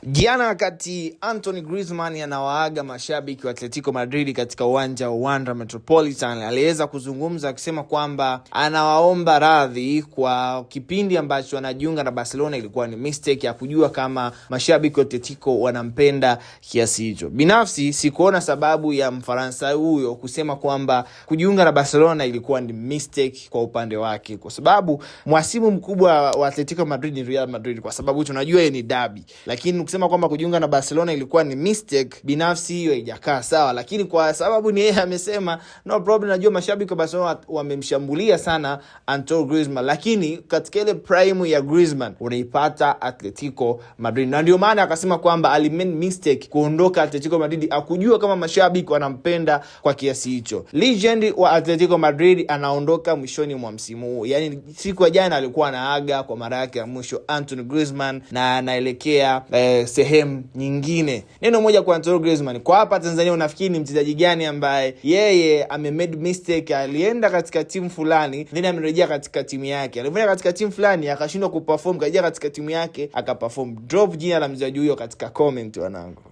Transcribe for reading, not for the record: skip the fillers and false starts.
Jana wakati Antoine Griezmann anawaaga mashabiki wa Atletico Madrid katika uwanja wa Wanda Metropolitan, aliweza kuzungumza akisema kwamba anawaomba radhi kwa kipindi ambacho anajiunga na Barcelona ilikuwa ni mistake ya kujua kama mashabiki wa Atletico wanampenda kiasi hicho. Binafsi sikuona sababu ya Mfaransa huyo kusema kwamba kujiunga na Barcelona ilikuwa ni mistake kwa upande wake, kwa sababu mwasimu mkubwa wa Atletico Madrid ni Real Madrid, kwa sababu tunajua ni derby. Lakini kusema kwamba kujiunga na Barcelona ilikuwa ni mistake, binafsi hiyo haijakaa sawa. Lakini kwa sababu ni yeye amesema no problem, najua mashabiki wa Barcelona wamemshambulia sana Antoine Griezmann, lakini katika ile prime ya Griezmann unaipata Atletico Madrid, na ndio maana akasema kwamba alimake mistake kuondoka Atletico Madrid, akujua kama mashabiki wanampenda kwa kiasi hicho. Legend wa Atletico Madrid anaondoka mwishoni mwa msimu huu, yani siku ya jana alikuwa anaaga kwa mara yake ya mwisho Antoine Griezmann na anaelekea sehemu nyingine. Neno moja kwa Antoine Griezmann, kwa hapa Tanzania unafikiri ni mchezaji gani ambaye yeye amemade mistake, alienda katika timu fulani then amerejea katika timu yake, alifanya katika timu fulani akashindwa kuperform, kaja katika timu yake akaperform? Drop jina la mchezaji huyo katika comment wanangu.